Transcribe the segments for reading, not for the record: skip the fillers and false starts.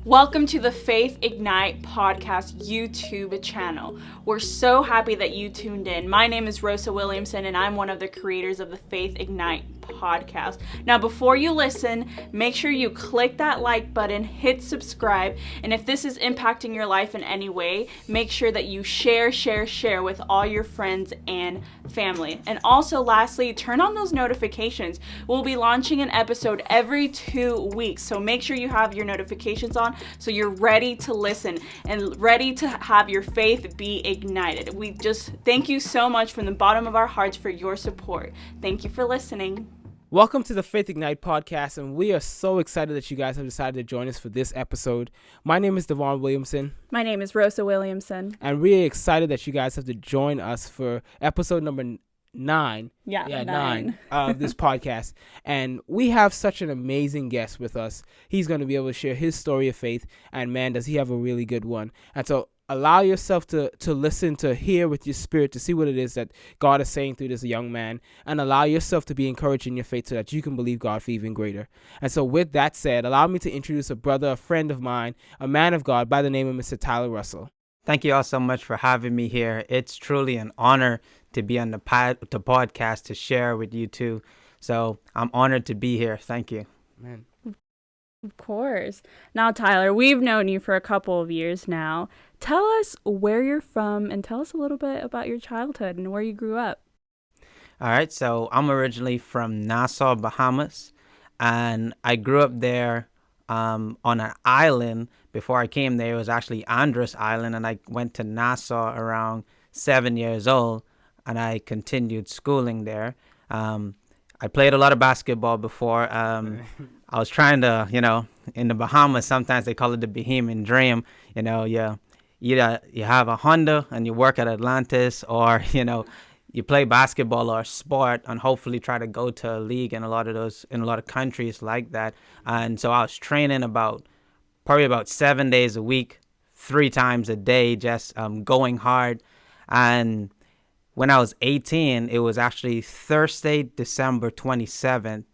Welcome to the Faith Ignite podcast YouTube channel. We're so happy that you tuned in. My name is Rosa Williamson, and I'm one of the creators of the Faith Ignite podcast. Now, before you listen, make sure you click that like button, hit subscribe, and if this is impacting your life in any way, make sure that you share with all your friends and family. And also, lastly, turn on those notifications. We'll be launching an episode every 2 weeks, so make sure you have your notifications on so you're ready to listen and ready to have your faith be ignited. We just thank you so much from the bottom of our hearts for your support. Thank you for listening. Welcome to the Faith Ignite podcast, and we are so excited that you guys have decided to join us for this episode. My name is Devon Williamson. My name is Rosa Williamson. And we're excited that you guys have to join us for episode number 9. Nine of this podcast. And we have such an amazing guest with us. He's going to be able to share his story of faith, and man, does he have a really good one. And so allow yourself to listen, to hear with your spirit, to see what it is that God is saying through this young man, and allow yourself to be encouraged in your faith so that you can believe God for even greater. And so with that said, allow me to introduce a brother, a friend of mine, a man of God by the name of Mr. Tyler Russell. Thank you all so much for having me here. It's truly an honor to be on the podcast to share with you two. So I'm honored to be here. Thank you. Man. Of course. Now, Tyler, we've known you for a couple of years now. Tell us where you're from and tell us a little bit about your childhood and where you grew up. All right. So I'm originally from Nassau, Bahamas, and I grew up there on an island. Before I came there, it was actually Andros Island, and I went to Nassau around 7 years old, and I continued schooling there. I played a lot of basketball before. I was trying to, in the Bahamas, sometimes they call it the Bohemian dream. You have a Honda and you work at Atlantis, or, you play basketball or sport and hopefully try to go to a league in a lot of countries like that. And so I was training probably about 7 days a week, 3 times a day, just going hard. And when I was 18, it was actually Thursday, December 27th,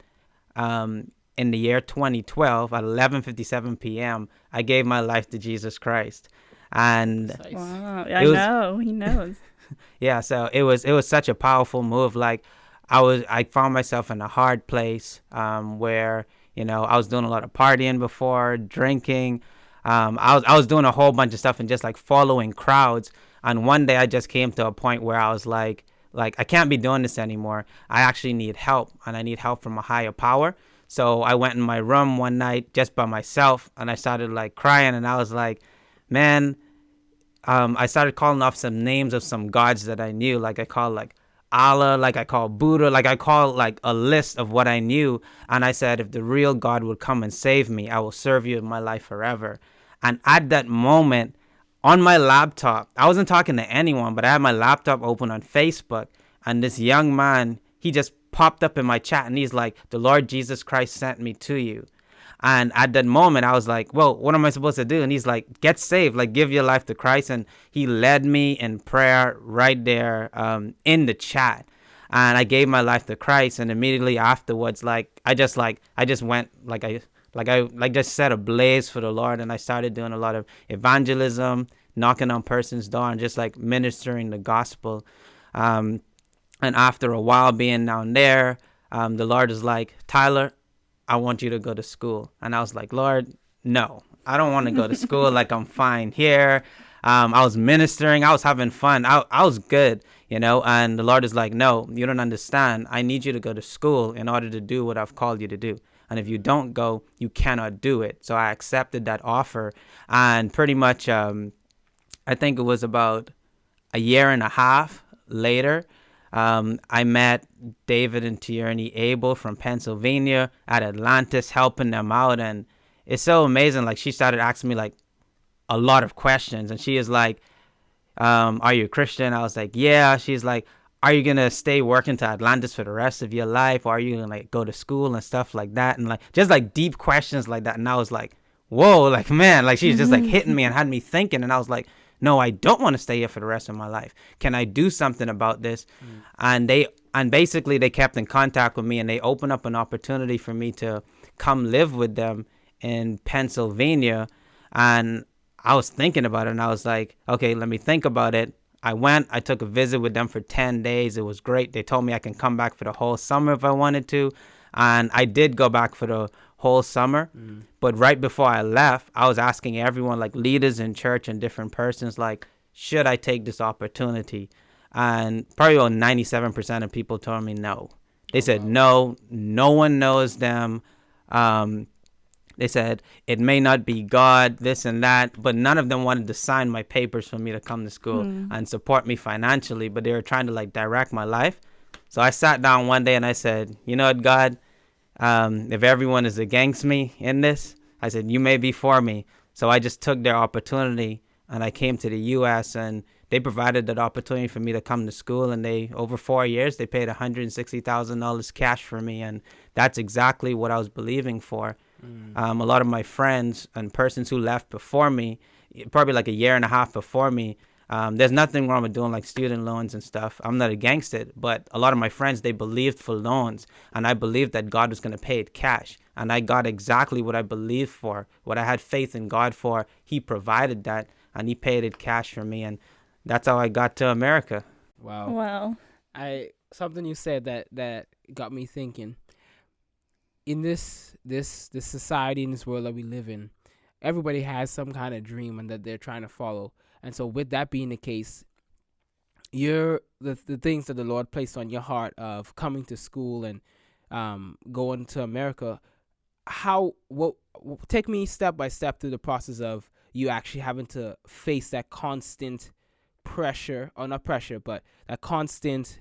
in the year 2012 at 11:57 p.m., I gave my life to Jesus Christ. And wow, I know, he knows. Yeah, so it was such a powerful move. Like I found myself in a hard place where, I was doing a lot of partying before, drinking. I was doing a whole bunch of stuff and just like following crowds. And one day I just came to a point where I was like I can't be doing this anymore. I actually need help, and I need help from a higher power. So I went in my room one night just by myself, and I started like crying, and I was like, man, I started calling off some names of some gods that I knew. Like I called like Allah, like I called Buddha, like I called like a list of what I knew. And I said, if the real God would come and save me, I will serve you in my life forever. And at that moment, on my laptop, I wasn't talking to anyone, but I had my laptop open on Facebook, and this young man, he just popped up in my chat, and he's like, the Lord Jesus Christ sent me to you. And at that moment, I was like, well, what am I supposed to do? And he's like, get saved, like give your life to Christ. And he led me in prayer right there in the chat. And I gave my life to Christ. And immediately afterwards, I just went I just set a blaze for the Lord, and I started doing a lot of evangelism, knocking on person's door, and just like ministering the gospel. And after a while being down there, the Lord is like, Tyler, I want you to go to school. And I was like, Lord, no, I don't want to go to school. Like, I'm fine here. I was ministering. I was having fun. I was good, and the Lord is like, no, you don't understand. I need you to go to school in order to do what I've called you to do. And if you don't go, you cannot do it. So I accepted that offer. And pretty much, I think it was about a year and a half later, I met David and Tierney Abel from Pennsylvania at Atlantis, helping them out. And it's so amazing. Like, she started asking me like a lot of questions, and she is like, are you a Christian? I was like, yeah. She's like, are you going to stay working to Atlantis for the rest of your life? Or are you going to like go to school and stuff like that? And like, just like deep questions like that. And I was like, whoa, like, man, like she's just like hitting me and had me thinking. And I was like, no, I don't want to stay here for the rest of my life. Can I do something about this? And basically they kept in contact with me, and they opened up an opportunity for me to come live with them in Pennsylvania. And I was thinking about it, and I was like, okay, let me think about it. I took a visit with them for 10 days. It was great. They told me I can come back for the whole summer if I wanted to. And I did go back for the whole summer. But right before I left, I was asking everyone, like leaders in church and different persons, like, should I take this opportunity? And probably about 97% of people told me no. They said, no one knows them. They said it may not be God, this and that, but none of them wanted to sign my papers for me to come to school and support me financially, but they were trying to like direct my life. So I sat down one day and I said, you know what, God, if everyone is against me in this, I said, you may be for me. So I just took their opportunity and I came to the U.S. and they provided that opportunity for me to come to school. And over 4 years, they paid $160,000 cash for me. And that's exactly what I was believing for. A lot of my friends and persons who left before me, probably like a year and a half before me, there's nothing wrong with doing like student loans and stuff. I'm not against it, but a lot of my friends, they believed for loans, and I believed that God was going to pay it cash, and I got exactly what I believed for, what I had faith in God for. He provided that, and he paid it cash for me, and that's how I got to America. Wow. Something you said that got me thinking. In this society, in this world that we live in, everybody has some kind of dream and that they're trying to follow. And so with that being the case, the things that the Lord placed on your heart of coming to school and going to America, take me step by step through the process of you actually having to face that constant pressure, or not pressure, but that constant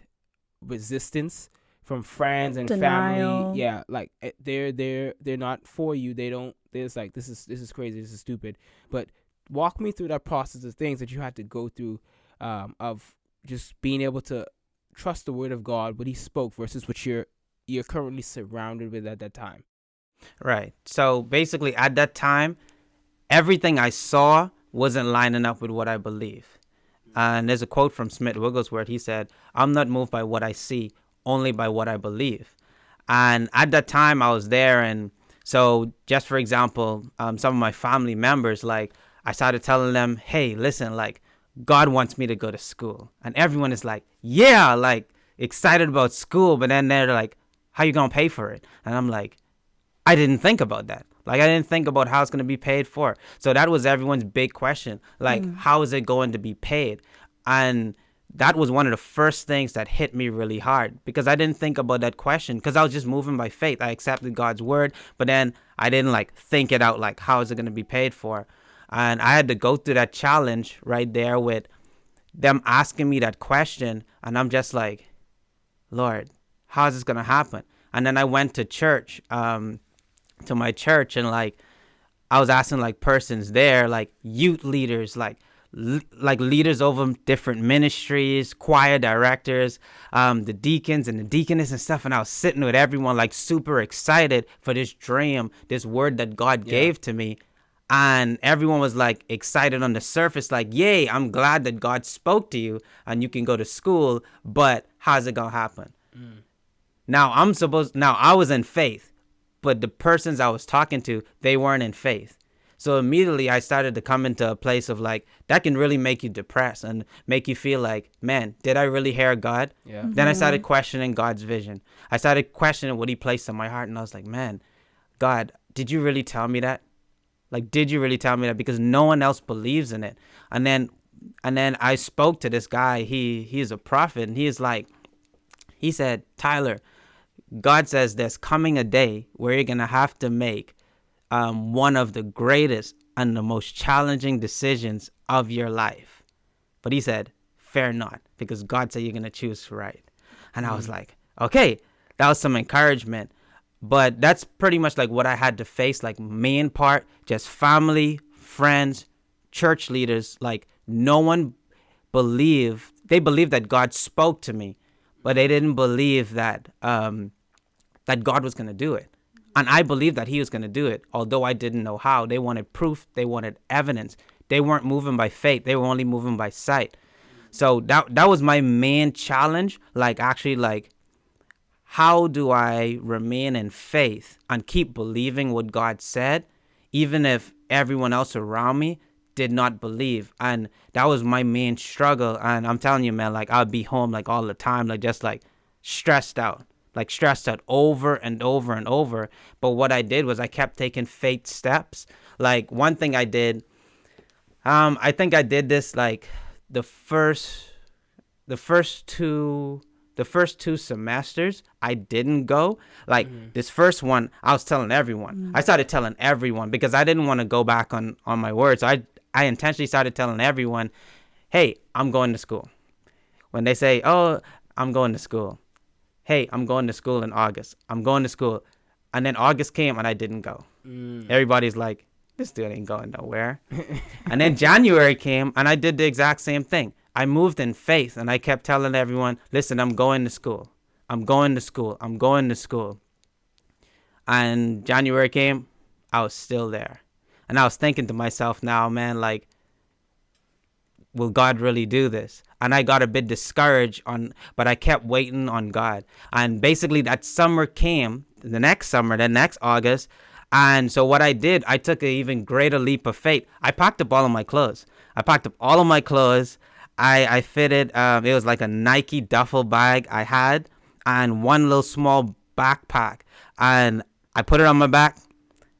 resistance from friends and denial. Family. Yeah, like they're not for you. They're just like, this is crazy, this is stupid. But walk me through that process of things that you had to go through, of just being able to trust the word of God, what he spoke, versus what you're currently surrounded with at that time. Right. So basically at that time, everything I saw wasn't lining up with what I believe. And there's a quote from Smith Wigglesworth. He said, I'm not moved by what I see, only by what I believe. And at that time I was there. And so just for example, some of my family members, like I started telling them, hey, listen, like God wants me to go to school. And everyone is like, yeah, like excited about school. But then they're like, how you going to pay for it? And I'm like, I didn't think about that. Like, I didn't think about how it's going to be paid for. So that was everyone's big question. Like, how is it going to be paid? And that was one of the first things that hit me really hard, because I didn't think about that question, because I was just moving by faith. I accepted God's word, but then I didn't like think it out, like, how is it going to be paid for? And I had to go through that challenge right there with them asking me that question. And I'm just like, Lord, how is this going to happen? And then I went to church, to my church, and like I was asking like persons there, like youth leaders, like leaders over different ministries, choir directors, the deacons and the deaconess and stuff. And I was sitting with everyone like super excited for this dream, this word that God gave to me. And everyone was like excited on the surface, like, yay, I'm glad that God spoke to you and you can go to school, but how's it gonna happen? Now I was in faith, but the persons I was talking to, they weren't in faith. So immediately I started to come into a place of like, that can really make you depressed and make you feel like, man, did I really hear God? Yeah. Then I started questioning God's vision. I started questioning what he placed in my heart. And I was like, man, God, did you really tell me that? Like, did you really tell me that? Because no one else believes in it. And then I spoke to this guy. He's a prophet, and he said, Tyler, God says there's coming a day where you're going to have to make one of the greatest and the most challenging decisions of your life. But he said, fear not, because God said you're going to choose right. And I was like, okay, that was some encouragement. But that's pretty much like what I had to face, like main part, just family, friends, church leaders. Like no one they believed that God spoke to me, but they didn't believe that that God was going to do it. And I believed that he was going to do it, although I didn't know how. They wanted proof. They wanted evidence. They weren't moving by faith. They were only moving by sight. So that was my main challenge. Like, actually, like, how do I remain in faith and keep believing what God said, even if everyone else around me did not believe. And that was my main struggle. And I'm telling you, man, like I'd be home like all the time, like just like stressed out over and over and over. But what I did was I kept taking faith steps. Like one thing I did, I think I did this like the first two semesters I didn't go. Like this first one, I was telling everyone. I started telling everyone because I didn't want to go back on my words. So I intentionally started telling everyone, hey, I'm going to school. When they say, oh, I'm going to school. Hey, I'm going to school in August. I'm going to school. And then August came and I didn't go. Everybody's like, this dude ain't going nowhere. And then January came and I did the exact same thing. I moved in faith and I kept telling everyone, listen, I'm going to school. I'm going to school. I'm going to school. And January came, I was still there. And I was thinking to myself now, man, like, will God really do this? And I got a bit discouraged but I kept waiting on God. And basically that summer came, the next August. And so what I did, I took an even greater leap of faith. I packed up all of my clothes. I fitted, it was like a Nike duffel bag I had and one little small backpack. And I put it on my back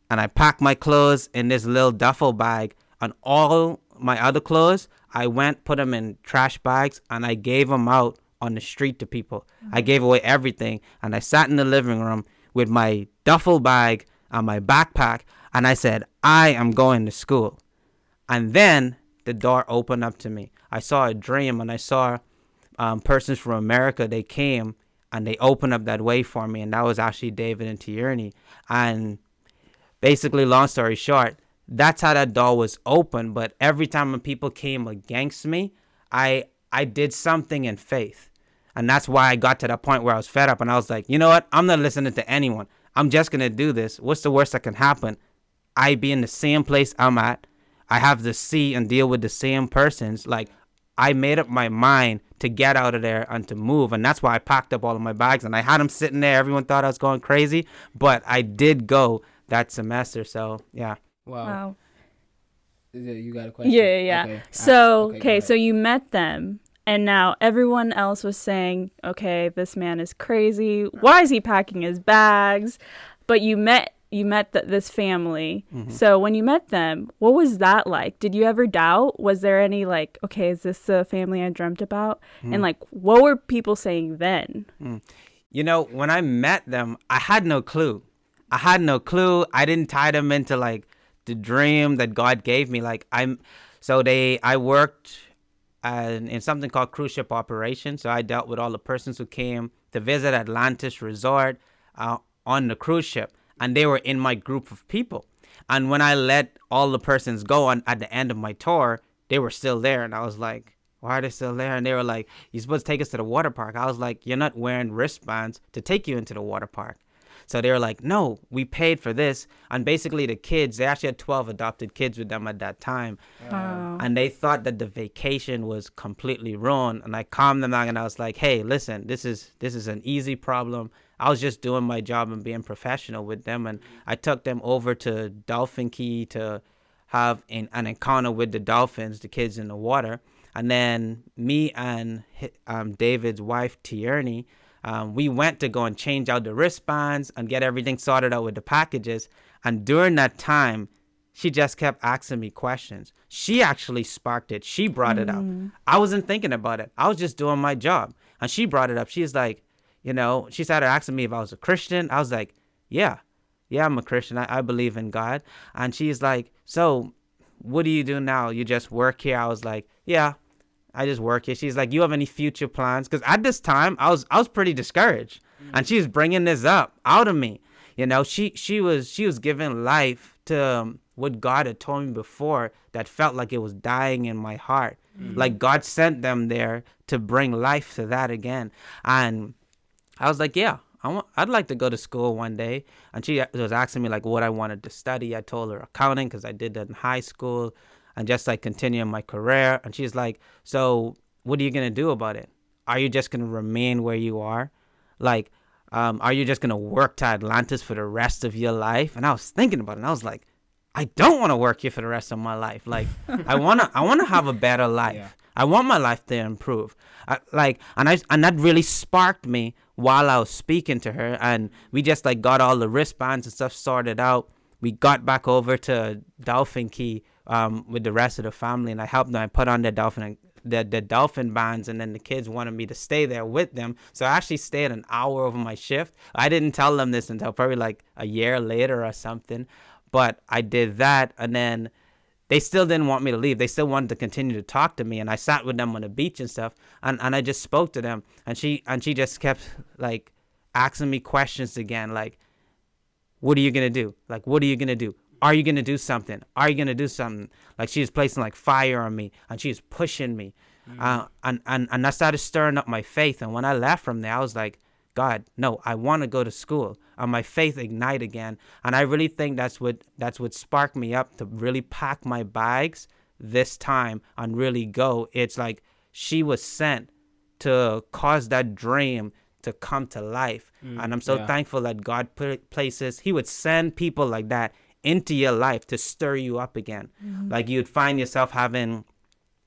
and I packed my clothes in this little duffel bag. And all my other clothes, I put them in trash bags and I gave them out on the street to people. I gave away everything. And I sat in the living room with my duffel bag and my backpack. And I said, I am going to school. And then the door opened up to me. I saw a dream and I saw persons from America. They came and they opened up that way for me. And that was actually David and Tierney. And basically, long story short, that's how that door was open. But every time when people came against me, I did something in faith. And that's why I got to that point where I was fed up. And I was like, you know what? I'm not listening to anyone. I'm just going to do this. What's the worst that can happen? I be in the same place I'm at. I have to see and deal with the same persons. Like, I made up my mind to get out of there and to move. And that's why I packed up all of my bags. And I had them sitting there. Everyone thought I was going crazy. But I did go that semester. So, yeah. Wow. You got a question? Yeah. Okay. So you met them. And now everyone else was saying, okay, this man is crazy. Why is he packing his bags? But you met this family. Mm-hmm. So when you met them, what was that like? Did you ever doubt? Was there any like, okay, is this the family I dreamt about? Mm. And like, what were people saying then? Mm. You know, when I met them, I had no clue. I didn't tie them into like the dream that God gave me. Like I worked in something called cruise ship operations. So I dealt with all the persons who came to visit Atlantis Resort on the cruise ship. And they were in my group of people. And when I let all the persons go at the end of my tour, they were still there. And I was like, why are they still there? And they were like, you're supposed to take us to the water park. I was like, you're not wearing wristbands to take you into the water park. So they were like, no, we paid for this. And basically the kids, they actually had 12 adopted kids with them at that time. Oh. And they thought that the vacation was completely ruined. And I calmed them down and I was like, hey, listen, this is an easy problem. I was just doing my job and being professional with them. And I took them over to Dolphin Key to have an encounter with the dolphins, the kids in the water. And then me and David's wife, Tierney, we went to go and change out the wristbands and get everything sorted out with the packages. And during that time, she just kept asking me questions. She actually sparked it. She brought it up. I wasn't thinking about it. I was just doing my job. And she brought it up. She's like, you know, she started asking me if I was a Christian. I was like, yeah, I'm a Christian. I believe in God. And she's like, so what do you do now? You just work here? I was like, yeah, I just work here. She's like, you have any future plans? Because at this time, I was pretty discouraged. And she's bringing this up out of me. You know, she was giving life to what God had told me before that felt like it was dying in my heart. Like God sent them there to bring life to that again. And I was like, yeah, I'd like to go to school one day. And she was asking me like what I wanted to study. I told her accounting because I did that in high school and just like continuing my career. And she's like, so what are you going to do about it? Are you just going to remain where you are? Like, are you just going to work to Atlantis for the rest of your life? And I was thinking about it. And I was like, I don't want to work here for the rest of my life. Like, I wanna have a better life. Yeah. I want my life to improve. And that really sparked me while I was speaking to her. And we just like got all the wristbands and stuff sorted out. We got back over to Dolphin Key with the rest of the family, and I helped them. I put on the dolphin bands, and then the kids wanted me to stay there with them. So I actually stayed an hour over my shift. I didn't tell them this until probably like a year later or something. But I did that, and then they still didn't want me to leave. They still wanted to continue to talk to me, and I sat with them on the beach and stuff, and I just spoke to them, and she just kept like asking me questions again, like, what are you gonna do? Like, what are you gonna do? Are you gonna do something? Are you gonna do something? Like, she was placing like fire on me, and she was pushing me, and I started stirring up my faith. And when I left from there, I was like, God, no, I want to go to school. And my faith ignite again. And I really think that's what sparked me up to really pack my bags this time and really go. It's like she was sent to cause that dream to come to life. And I'm so thankful that God he would send people like that into your life to stir you up again. Like, you'd find yourself having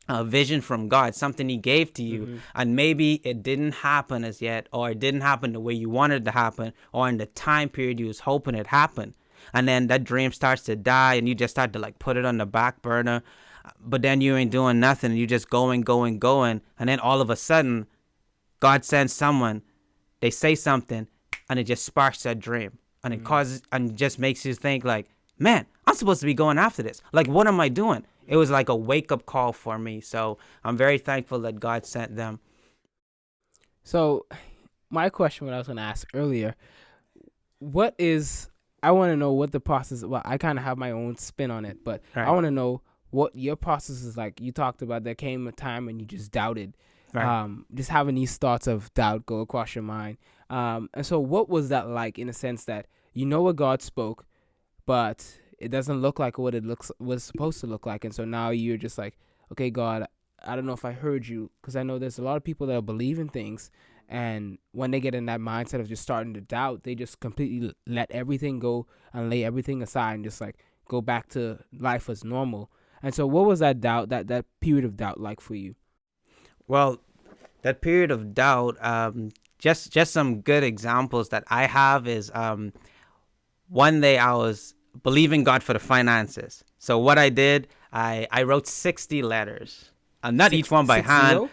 a vision from God, something he gave to you, and maybe it didn't happen as yet, or it didn't happen the way you wanted it to happen, or in the time period you was hoping it happened. And then that dream starts to die, and you just start to like put it on the back burner, but then you ain't doing nothing, and you just going, and then all of a sudden God sends someone, they say something, and it just sparks that dream, and it causes, and just makes you think like, man, I'm supposed to be going after this. Like, what am I doing? It was like a wake-up call for me. So I'm very thankful that God sent them. So my question, what I was going to ask earlier, I want to know what the process, well, I kind of have my own spin on it, but right. I want to know what your process is like. You talked about there came a time when you just doubted, right. Just having these thoughts of doubt go across your mind. And so what was that like, in a sense that you know what God spoke, but it doesn't look like what it was supposed to look like. And so now you're just like, okay, God, I don't know if I heard you, because I know there's a lot of people that believe in things, and when they get in that mindset of just starting to doubt, they just completely let everything go and lay everything aside and just like go back to life as normal. And so what was that doubt, that period of doubt like for you? Well, that period of doubt, just some good examples that I have is one day I was believing God for the finances. So what I did, I wrote 60 letters. Not each one by hand.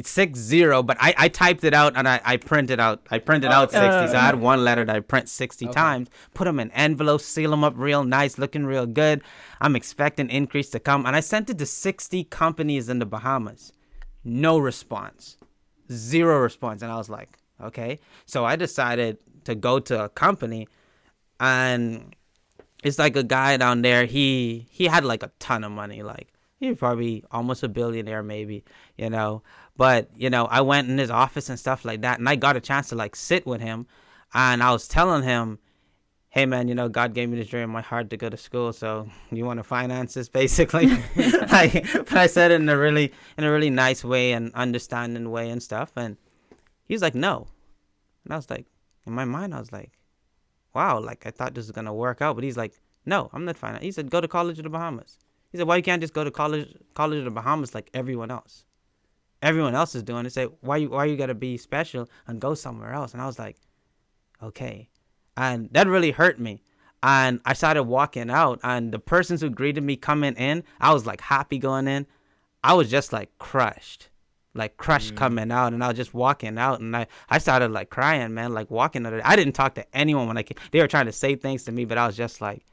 60, but I typed it out and I printed out. I printed out 60. So I had one letter that I print 60 times. Put them in envelopes, seal them up real nice, looking real good. I'm expecting increase to come. And I sent it to 60 companies in the Bahamas. No response. 0 response. And I was like, okay. So I decided to go to a company, and it's like a guy down there. He had like a ton of money. Like, he was probably almost a billionaire, maybe, you know. But, you know, I went in his office and stuff like that, and I got a chance to like sit with him, and I was telling him, hey man, you know, God gave me this dream in my heart to go to school, so you want to finance this, basically. But I said it in a really nice way and understanding way and stuff, and he was like, no. And I was like, in my mind, I was like, wow, like I thought this was gonna work out. But he's like, no, I'm not finance. He said, go to College of the Bahamas. He said, why you can't just go to college of the Bahamas like everyone else? Everyone else is doing it. Say, why you gotta be special and go somewhere else? And I was like, okay. And that really hurt me. And I started walking out, and the persons who greeted me coming in, I was like happy going in. I was just like crushed coming out, and I was just walking out, and I started like crying, man, like walking out. I didn't talk to anyone when I came. They were trying to say things to me, but I was just like,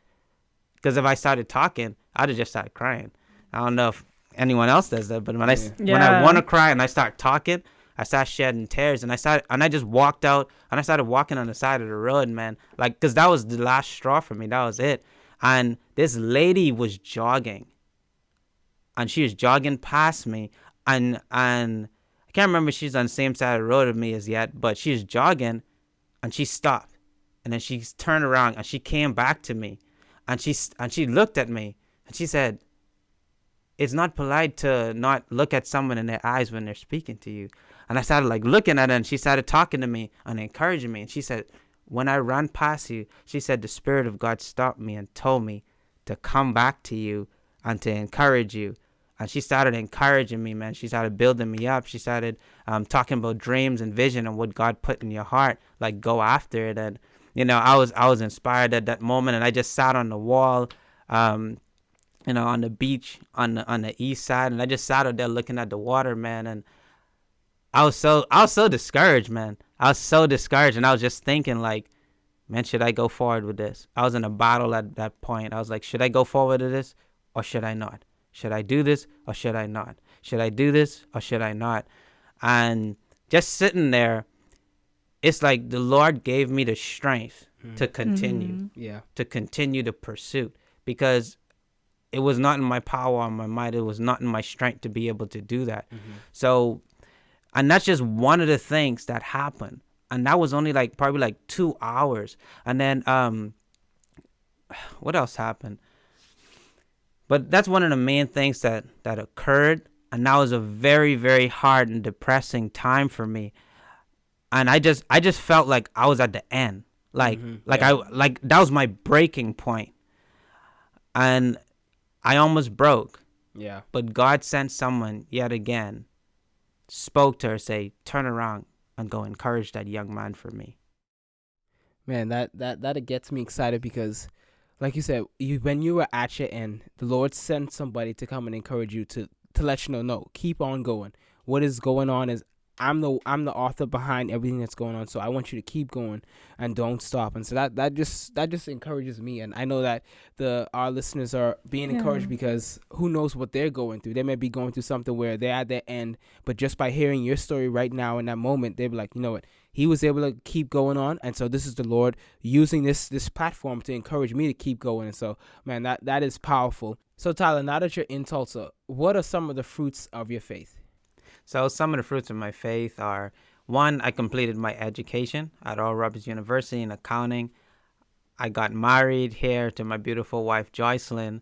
because if I started talking, I'd have just started crying. I don't know if anyone else does that, but when I want to cry and I start talking, I start shedding tears, and I just walked out, and I started walking on the side of the road, man, like, because that was the last straw for me. That was it. And this lady was jogging, and she was jogging past me, and I can't remember if she's on the same side of the road as me as yet, but she was jogging, and she stopped, and then she turned around, and she came back to me, and she looked at me, and she said, it's not polite to not look at someone in their eyes when they're speaking to you. And I started like looking at her, and she started talking to me and encouraging me. And she said, when I ran past you, she said, the Spirit of God stopped me and told me to come back to you and to encourage you. And she started encouraging me, man. She started building me up. She started talking about dreams and vision and what God put in your heart. Like, go after it. And, I was inspired at that moment. And I just sat on the wall, on the beach on the east side. And I just sat out there looking at the water, man. And I was so discouraged, man. I was so discouraged. And I was just thinking, like, man, should I go forward with this? I was in a battle at that point. I was like, should I go forward with this or should I not? Should I do this or should I not? Should I do this or should I not? And just sitting there, it's like the Lord gave me the strength to continue, to continue the pursuit, because it was not in my power or my might. It was not in my strength to be able to do that. So, and that's just one of the things that happened. And that was only probably 2 hours. And then, what else happened? But that's one of the main things that occurred. And that was a very, very hard and depressing time for me. And I just felt like I was at the end. That was my breaking point. And I almost broke. Yeah. But God sent someone yet again, spoke to her, say, turn around and go encourage that young man for me. Man, that gets me excited because, like you said, when you were at your end, the Lord sent somebody to come and encourage you to let you know, no, keep on going. What is going on is I'm the author behind everything that's going on, so I want you to keep going and don't stop. And so that just encourages me, and I know that our listeners are being encouraged because who knows what they're going through. They may be going through something where they're at their end, but just by hearing your story right now in that moment, they'll be like, you know what, he was able to keep going on, and so this is the Lord using this platform to encourage me to keep going. And so, man, that is powerful. So Tyler, now that you're in Tulsa, what are some of the fruits of your faith? So some of the fruits of my faith are, one, I completed my education at Oral Roberts University in accounting. I got married here to my beautiful wife, Joycelyn.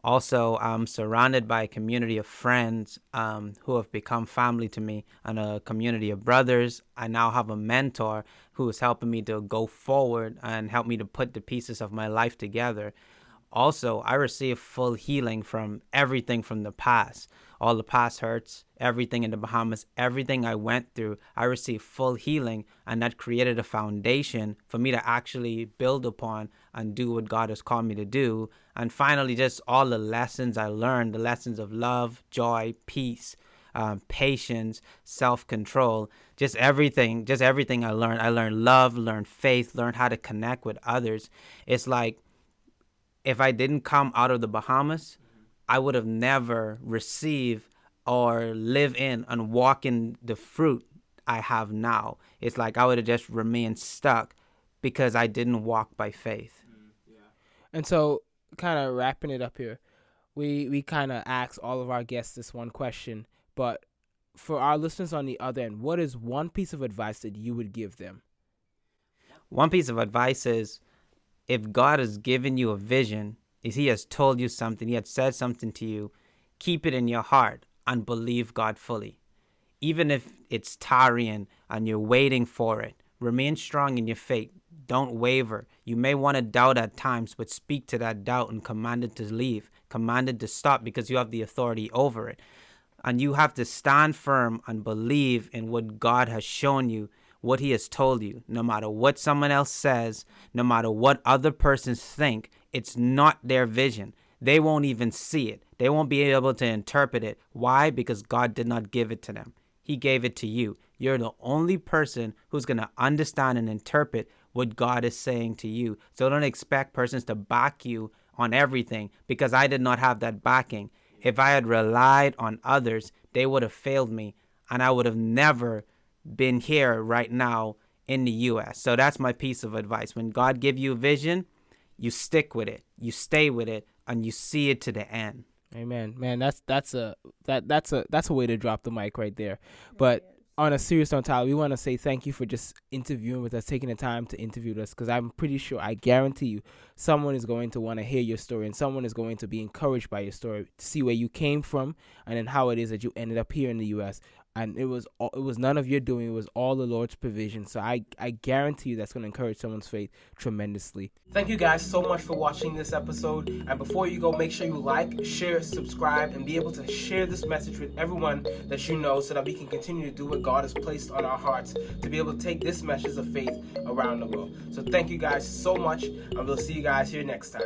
Also, I'm surrounded by a community of friends who have become family to me, and a community of brothers. I now have a mentor who is helping me to go forward and help me to put the pieces of my life together. Also, I received full healing from everything from the past. All the past hurts, everything in the Bahamas, everything I went through, I received full healing, and that created a foundation for me to actually build upon and do what God has called me to do. And finally, just all the lessons I learned, the lessons of love, joy, peace, patience, self-control, just everything I learned. I learned love, learned faith, learned how to connect with others. It's like, if I didn't come out of the Bahamas, I would have never received or live in and walk in the fruit I have now. It's like I would have just remained stuck because I didn't walk by faith. And so, kind of wrapping it up here, we kind of ask all of our guests this one question, but for our listeners on the other end, what is one piece of advice that you would give them? One piece of advice is, if God has given you a vision, if he has told you something, he has said something to you, keep it in your heart and believe God fully. Even if it's tarrying and you're waiting for it, remain strong in your faith. Don't waver. You may want to doubt at times, but speak to that doubt and command it to leave, command it to stop, because you have the authority over it. And you have to stand firm and believe in what God has shown you, what he has told you. No matter what someone else says, no matter what other persons think, it's not their vision. They won't even see it. They won't be able to interpret it. Why? Because God did not give it to them. He gave it to you. You're the only person who's going to understand and interpret what God is saying to you. So don't expect persons to back you on everything, because I did not have that backing. If I had relied on others, they would have failed me, and I would have never been here right now in the U.S. So that's my piece of advice. When God gives you a vision, you stick with it, you stay with it, and you see it to the end. Amen, man. That's a way to drop the mic right there. But on a serious note, Tyler, we want to say thank you for just interviewing with us, taking the time to interview us, because I'm pretty sure, I guarantee you, someone is going to want to hear your story, and someone is going to be encouraged by your story, to see where you came from and then how it is that you ended up here in the U.S. And it was none of your doing. It was all the Lord's provision. So I guarantee you that's going to encourage someone's faith tremendously. Thank you guys so much for watching this episode. And before you go, make sure you like, share, subscribe, and be able to share this message with everyone that you know, so that we can continue to do what God has placed on our hearts to be able to take this message of faith around the world. So thank you guys so much, and we'll see you guys here next time.